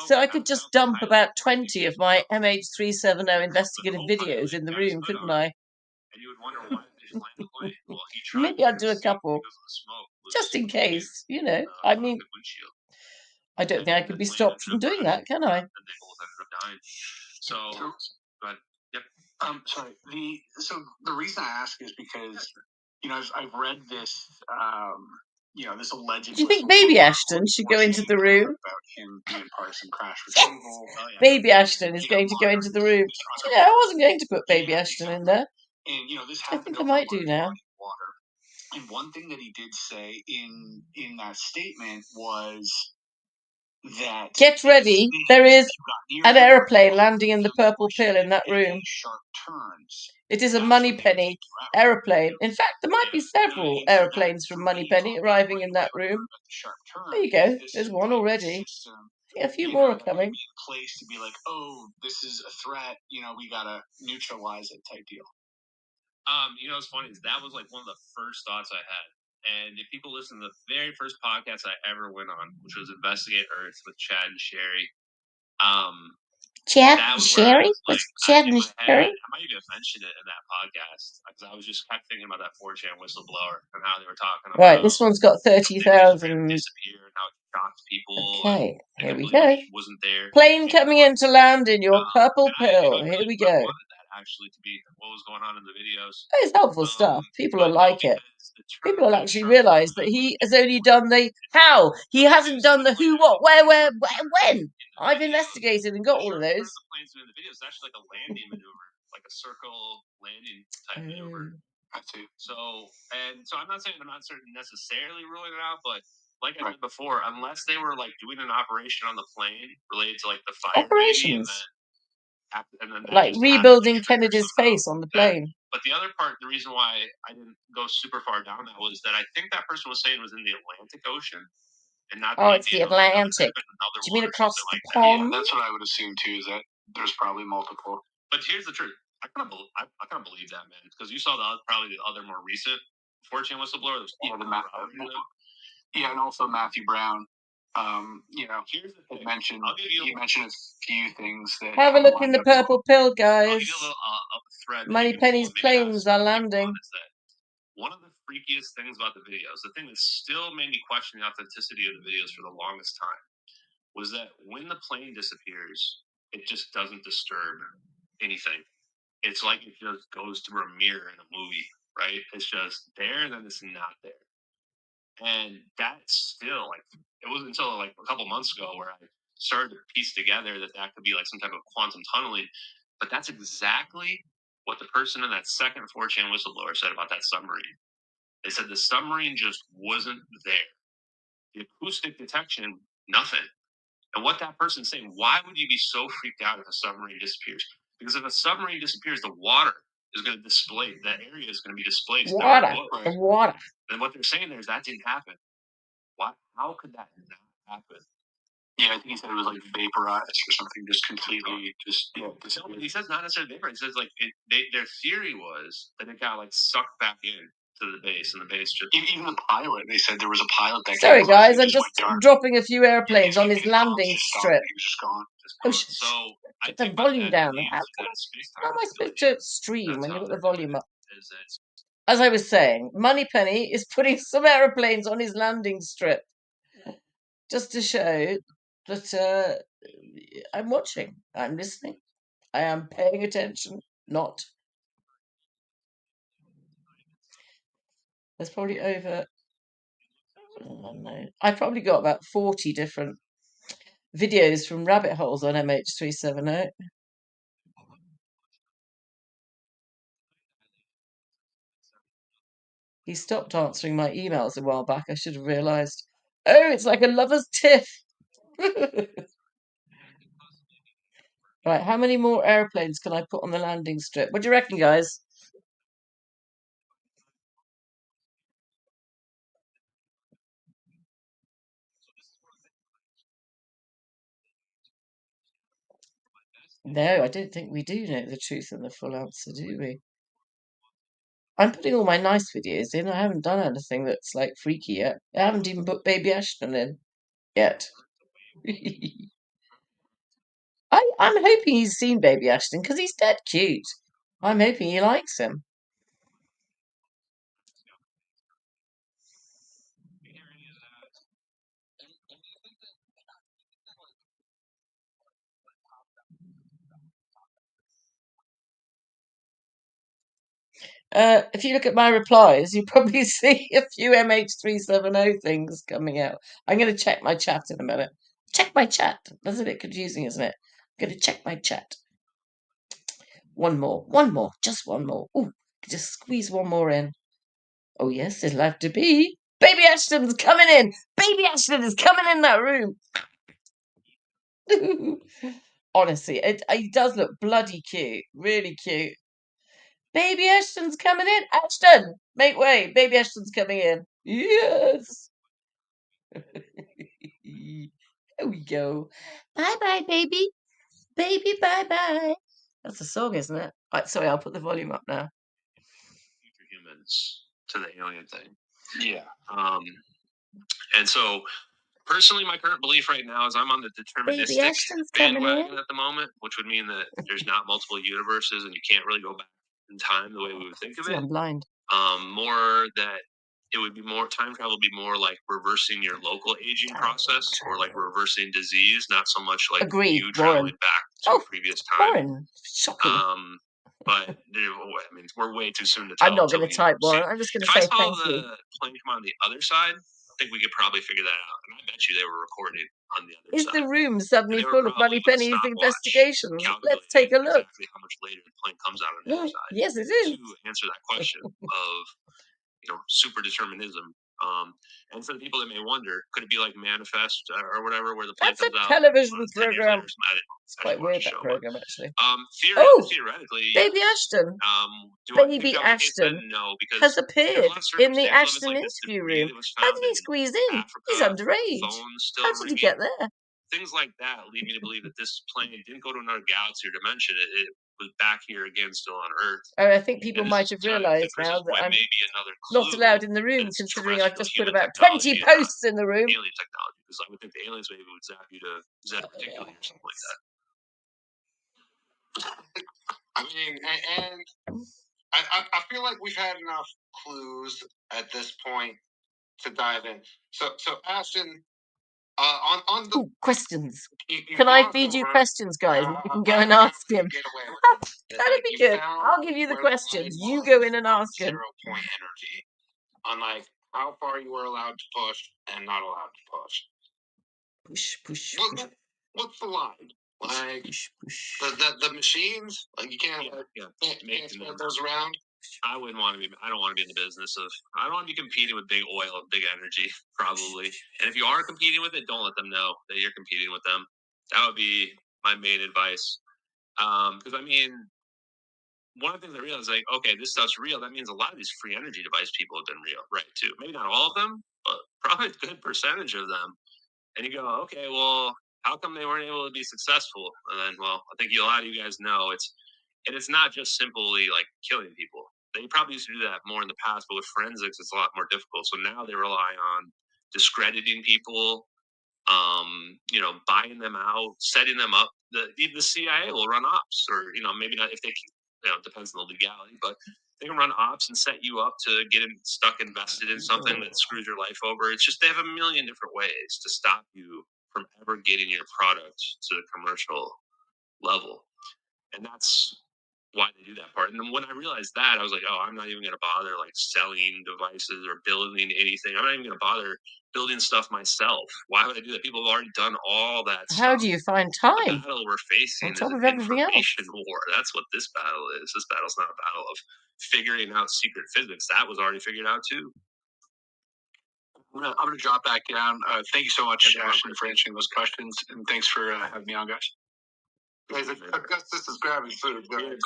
Speaker 3: So I could just dump about 20 of my MH370 investigative videos in the room, couldn't I?
Speaker 2: And you would wonder why they just landed the plane. Well, he tried
Speaker 3: Maybe I'd do a couple.
Speaker 2: because of the smoke.
Speaker 3: Just in case, you know. I mean,
Speaker 2: The windshield.
Speaker 3: I don't think I could be stopped from doing that, can I?
Speaker 2: And they both ended up dying. So, go ahead. Yep.
Speaker 10: Sorry. The reason I ask is because I've read this this alleged.
Speaker 3: Do you think Baby Ashton should go into the room?
Speaker 10: About him being part of some crash
Speaker 3: retrieval. Baby Ashton is going to go into the room. Yeah, I wasn't going to put Baby Ashton in there.
Speaker 10: And this
Speaker 3: I think I might do now.
Speaker 10: Water. And one thing that he did say in that statement was that
Speaker 3: get ready. There is an aeroplane landing in the purple pill in that room.
Speaker 10: Sharp turns.
Speaker 3: It is a Moneypenny aeroplane. In fact, there might be several aeroplanes from Moneypenny arriving in that room. There you go. There's one already. A few more are coming.
Speaker 10: Place to be like, oh, this is a threat. We gotta neutralize it type deal.
Speaker 2: What's funny is that was like one of the first thoughts I had. And if people listen to the very first podcast I ever went on, which was Investigate Earth with Chad and Sherry,
Speaker 3: Chad and Sherry? Chad and Sherry?
Speaker 2: I might even mention it in that podcast because I was just kept thinking about that 4chan whistleblower and how they were talking about.
Speaker 3: Right, this one's got 30,000.
Speaker 2: Disappear and how it shocked people.
Speaker 3: Okay, here we go.
Speaker 2: Wasn't there?
Speaker 3: Plane coming in to land in your purple pill. Here we go.
Speaker 2: I wanted that actually to be what was going on in the videos.
Speaker 3: It's helpful stuff. People will like it. People will actually realise that he has only done the how. He hasn't done the who, what, where, when. I've investigated and got all of those.
Speaker 2: The planes doing the videos, it's actually like a landing maneuver, like a circle landing type maneuver. So I'm not saying I'm not necessarily ruling it out, but like I said before, unless they were like doing an operation on the plane related to like the fire, maybe, and then that
Speaker 3: like
Speaker 2: just
Speaker 3: rebuilding
Speaker 2: happened
Speaker 3: Kennedy's
Speaker 2: somehow.
Speaker 3: face on the plane.
Speaker 2: But the other part, the reason why I didn't go super far down that was that I think that person was saying it was in the Atlantic Ocean and not
Speaker 3: Oh,
Speaker 2: the
Speaker 3: it's the
Speaker 2: Indian Ocean.
Speaker 3: Atlantic.
Speaker 2: Another
Speaker 3: Do you mean
Speaker 2: one or
Speaker 3: across
Speaker 2: something
Speaker 3: the
Speaker 2: like that.
Speaker 3: pond?
Speaker 10: Yeah, that's what I would assume too. Is that there's probably multiple.
Speaker 2: But here's the truth. I kind of believe that, man, because you saw probably the other more recent fortune whistleblower.
Speaker 10: Yeah, yeah, and also Matthew Brown. You know,
Speaker 2: here's the thing.
Speaker 10: he mentioned a few things that
Speaker 3: Have a look in the purple pill, guys.
Speaker 2: Thread.
Speaker 3: Moneypenny's planes are landing.
Speaker 2: One of the freakiest things about the videos, the thing that still made me question the authenticity of the videos for the longest time, was that when the plane disappears, it just doesn't disturb anything. It's like it just goes through a mirror in a movie, right? It's just there, and then it's not there. And that's still like, it wasn't until like a couple months ago where I started to piece together that could be like some type of quantum tunneling. But that's exactly what the person in that second 4chan whistleblower said about that submarine. They said the submarine just wasn't there. The acoustic detection, nothing. And what that person's saying, why would you be so freaked out if a submarine disappears? Because if a submarine disappears, the water is going to display, that area is going to be displaced.
Speaker 3: Water.
Speaker 2: And what they're saying there is that didn't happen. What? How could that not happen?
Speaker 10: Yeah, I think he said it was like vaporized or something, just completely,
Speaker 2: He says not necessarily vaporized. He says like their theory was that it got like sucked back in to the base, and the base just
Speaker 10: even the pilot. They said there was a pilot that.
Speaker 3: Sorry, guys, I'm just dropping a few airplanes on his landing strip.
Speaker 10: He was just gone.
Speaker 3: Oh, so get the volume down. How am I supposed to stream when you've got the volume up? As I was saying, Moneypenny is putting some aeroplanes on his landing strip just to show that I'm watching, I'm listening, I am paying attention. Not. There's probably over. I don't know. I've probably got about 40 different videos from rabbit holes on MH370. He stopped answering my emails a while back. I should have realised. Oh, it's like a lover's tiff. Right, how many more airplanes can I put on the landing strip? What do you reckon, guys? No, I don't think we do know the truth and the full answer, do we? I'm putting all my nice videos in. I haven't done anything that's like freaky yet. I haven't even put Baby Ashton in yet. I'm hoping he's seen Baby Ashton because he's dead cute. I'm hoping he likes him. If you look at my replies, you probably see a few MH370 things coming out. I'm going to check my chat in a minute. Check my chat. That's a bit confusing, isn't it? I'm going to check my chat. One more, just one more. Ooh, just squeeze one more in. Oh yes, it'll have to be. Baby Ashton's coming in. Baby Ashton is coming in that room. Honestly, it does look bloody cute. Really cute. Baby Ashton's coming in. Ashton, make way. Baby Ashton's coming in. Yes. Here we go. Bye-bye, baby. Baby, bye-bye. That's a song, isn't it? Right, sorry, I'll put the volume up now.
Speaker 2: Future humans to the alien thing. Yeah. And so personally, my current belief right now is I'm on the deterministic bandwagon at the moment, which would mean that there's not multiple universes and you can't really go back in time the way we would think of it.
Speaker 3: I'm blind.
Speaker 2: More that it would be more time travel would be more like reversing your local aging process or like reversing disease, not so much like you traveling back to a previous time.
Speaker 3: Warren, shocking.
Speaker 2: But I mean, we're way too soon to
Speaker 3: I'm
Speaker 2: tell.
Speaker 3: not going to type Warren. I'm just going to say thank you.
Speaker 2: If I saw the plane come on the other side, I think we could probably figure that out. And I bet you they were recording on the other
Speaker 3: Is
Speaker 2: side.
Speaker 3: the room suddenly full of Moneypenny's investigations? Let's take a look.
Speaker 2: Exactly how much later the plane comes out on the other side.
Speaker 3: Yes, it is.
Speaker 2: To answer that question of super determinism, And for the people that may wonder, could it be like Manifest or whatever, where the plane
Speaker 3: That's a
Speaker 2: comes out
Speaker 3: television
Speaker 2: 10 years
Speaker 3: program.
Speaker 2: later? I
Speaker 3: It's quite
Speaker 2: didn't watch
Speaker 3: weird,
Speaker 2: the
Speaker 3: that
Speaker 2: show,
Speaker 3: program, actually.
Speaker 2: but,
Speaker 3: Oh,
Speaker 2: theoretically,
Speaker 3: Baby
Speaker 2: yes.
Speaker 3: Ashton.
Speaker 2: Do I think
Speaker 3: Baby
Speaker 2: that was the case then?
Speaker 3: Ashton
Speaker 2: No, because
Speaker 3: has
Speaker 2: there's a
Speaker 3: appeared
Speaker 2: lot of
Speaker 3: in the
Speaker 2: circumstantial evidence
Speaker 3: Ashton
Speaker 2: like this
Speaker 3: interview
Speaker 2: debris
Speaker 3: room.
Speaker 2: that was
Speaker 3: How
Speaker 2: found
Speaker 3: did he
Speaker 2: in
Speaker 3: squeeze in?
Speaker 2: Africa,
Speaker 3: He's underage.
Speaker 2: phones still
Speaker 3: How did he
Speaker 2: ringing.
Speaker 3: get there?
Speaker 2: Things like that lead me to believe that this plane didn't go to another galaxy or dimension. It was back here again, still on Earth.
Speaker 3: Oh, I think people
Speaker 2: And
Speaker 3: might have realised now that I'm
Speaker 2: maybe another
Speaker 3: not
Speaker 2: clue
Speaker 3: allowed in the
Speaker 2: that
Speaker 3: room,
Speaker 2: it's
Speaker 3: considering I've just put
Speaker 2: terrestrial
Speaker 3: about
Speaker 2: human
Speaker 3: 20
Speaker 2: technology and not
Speaker 3: posts in the room.
Speaker 2: alien technology, because I would think the aliens maybe would zap you to Zeta Reticuli or something like that.
Speaker 10: I mean, and I feel like we've had enough clues at this point to dive in. So Ashton, on the
Speaker 3: questions.
Speaker 10: you
Speaker 3: Can I
Speaker 10: glossed
Speaker 3: feed you
Speaker 10: over-
Speaker 3: questions, guys? And you can go
Speaker 10: I
Speaker 3: and
Speaker 10: don't know
Speaker 3: ask
Speaker 10: if you
Speaker 3: him.
Speaker 10: get away with it.
Speaker 3: That'd be
Speaker 10: You
Speaker 3: good.
Speaker 10: found
Speaker 3: I'll give you the
Speaker 10: where
Speaker 3: questions.
Speaker 10: line
Speaker 3: You
Speaker 10: was
Speaker 3: go in and
Speaker 10: on
Speaker 3: ask him.
Speaker 10: 0 point energy on like how far you were allowed to push and not allowed to push.
Speaker 3: Push.
Speaker 10: What's the line? Like
Speaker 3: push.
Speaker 10: The machines, like you can't
Speaker 2: Make
Speaker 10: spread those around.
Speaker 2: I wouldn't want to be. I don't want to be in the business of. I don't want to be competing with big oil and big energy, probably. And if you are competing with it, don't let them know that you're competing with them. That would be my main advice. Because I mean, one of the things I realized, like, okay, this stuff's real. That means a lot of these free energy device people have been real, right? Too. Maybe not all of them, but probably a good percentage of them. And you go, okay, well, how come they weren't able to be successful? And then, well, I think a lot of you guys know it's not just simply like killing people. They probably used to do that more in the past, but with forensics, it's a lot more difficult. So now they rely on discrediting people, buying them out, setting them up. The CIA will run ops, or maybe not if they can. It depends on the legality, but they can run ops and set you up to get stuck invested in something that screws your life over. It's just they have a million different ways to stop you from ever getting your product to the commercial level, and that's why they do that part. And then when I realized that, I was like, oh, I'm not even going to bother like selling devices or building anything. I'm not even going to bother building stuff myself. Why would I do that? People have already done all that stuff.
Speaker 3: How do you find
Speaker 2: The
Speaker 3: time?
Speaker 2: battle we're facing
Speaker 3: On
Speaker 2: is
Speaker 3: top
Speaker 2: an
Speaker 3: of everything else.
Speaker 2: information war. That's what this battle is. This battle's not a battle of figuring out secret physics. That was already figured out too.
Speaker 11: I'm gonna drop back down. Thank you so much, Ashton, for answering those questions, and thanks for having me on, guys.
Speaker 10: Guys, Augustus is grabbing food. Go ahead.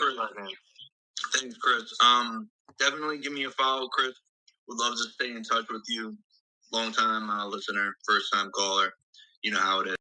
Speaker 12: Thanks, Chris. Definitely give me a follow, Chris. Would love to stay in touch with you. Long time listener, first time caller. You know how it is.